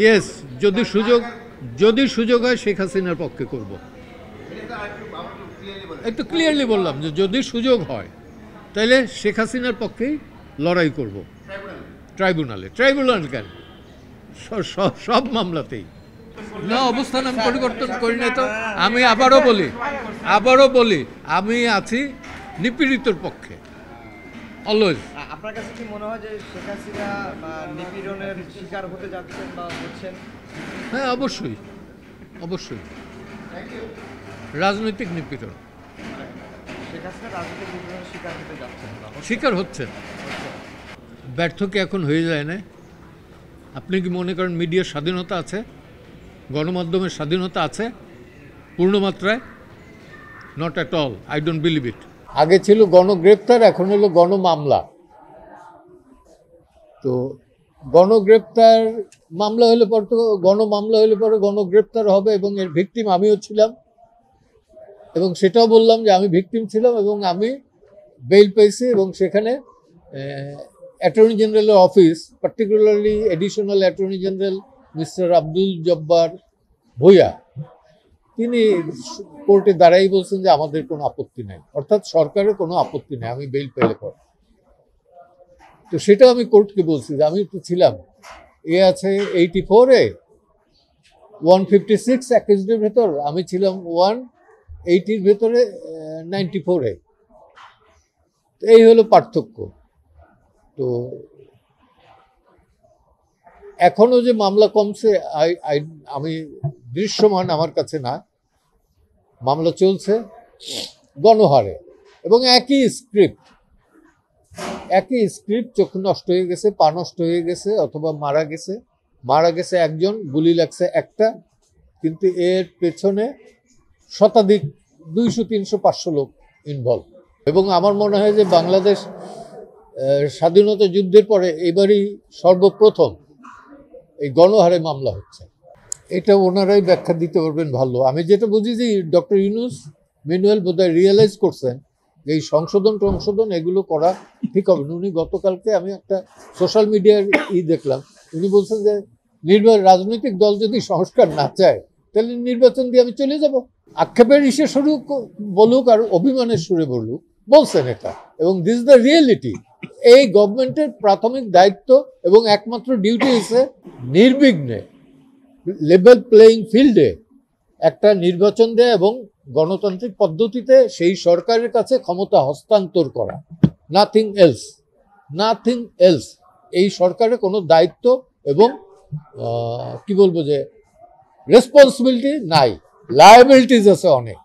Yes, যদি সুযোগ হয় শেখ হাসিনার পক্ষে করব। একটু ক্লিয়ারলি বললাম যে যদি সুযোগ হয় তাহলে শেখ হাসিনার পক্ষেই লড়াই করব। ট্রাইব্যুনাল কেন, সব মামলাতেই না। অবস্থান আমি পরিবর্তন করি না তো। আমি আবারও বলি আমি আছি নিপীড়িতর পক্ষে অলওয়েজ। আপনার কাছে কি মনে হয় যে শেখ হাসিনা নিপীড়নের শিকার হতে যাচ্ছেন বা হচ্ছেন? হ্যাঁ, অবশ্যই রাজনৈতিক নিপীড়ন। শেখ হাসিনা রাজনৈতিক নিপীড়নের শিকার হচ্ছেন। ব্যর্থ কি এখন হয়ে যায় না? আপনি কি মনে করেন মিডিয়ার স্বাধীনতা আছে, গণমাধ্যমের স্বাধীনতা আছে পূর্ণমাত্রায়? Not at all, I don't believe it. আগে ছিল গণগ্রেপ্তার, এখন হলো গণমামলা। তো গণগ্রেপ্তার মামলা হলে পরে তো গণমামলা হলে পরে গণগ্রেপ্তার হবে, এবং এর ভিকটিম আমিও ছিলাম, এবং সেটাও বললাম যে আমি ভিকটিম ছিলাম এবং আমি বেইল পেয়েছি। এবং সেখানে অ্যাটর্নি জেনারেলের office, particularly additional attorney general mister Abdul Jabbar Bhuiyan, তিনি কোর্টে দাঁড়াই বলছেন যে আমাদের কোনো আপত্তি নেই, অর্থাৎ সরকারের কোনো আপত্তি নেই আমি বেইল পেলে পর। তো সেটাও আমি কোর্টকে বলছি যে আমি তো ছিলাম, আছে 84-এ 156 অ্যাকিউজডের ভেতর, আমি ছিলাম 180-র ভেতরে 94-এ। এই হলো পার্থক্য। তো এখনো যে মামলা কমছে আমি দৃশ্যমান আমার কাছে না, মামলা চলছে গণহারে, এবং একই স্ক্রিপ্ট। চোখ নষ্ট হয়ে গেছে, পা নষ্ট হয়ে গেছে, অথবা মারা গেছে একজন, গুলি লাগছে একটা, কিন্তু এর পেছনে শতাধিক 200, 300, 500 লোক ইনভলভ। এবং আমার মনে হয় যে বাংলাদেশ স্বাধীনতা যুদ্ধের পরে এবারই সর্বপ্রথম এই গণহারে মামলা হচ্ছে। এটা ওনারাই ব্যাখ্যা দিতে পারবেন ভালো। আমি যেটা বুঝি যে ডক্টর ইউনূস ম্যানুয়াল বোধহয় রিয়েলাইজ করছেন যে এই সংশোধন এগুলো করা ঠিক হবে না। উনি গতকালকে আমি একটা সোশ্যাল মিডিয়ার দেখলাম, উনি বলছেন যে রাজনৈতিক দল যদি সংস্কার না চায় তাহলে নির্বাচন দিয়ে আমি চলে যাব। আক্ষেপের সুরে বলুক আর অভিমানের সুরে বলছেন এটা, এবং দিস ইজ দ্য রিয়েলিটি। এই গভর্নমেন্টের প্রাথমিক দায়িত্ব এবং একমাত্র ডিউটি হচ্ছে নির্বিঘ্নে লেভেল প্লেয়িং ফিল্ডে একটা নির্বাচন দেয়া এবং গণতান্ত্রিক পদ্ধতিতে সেই সরকারের কাছে ক্ষমতা হস্তান্তর করা। Nothing else. এই সরকারের কোনো দায়িত্ব এবং কি বলবো যে রেসপন্সিবিলিটি নাই, লায়াবিলিটিস আছে অনেক।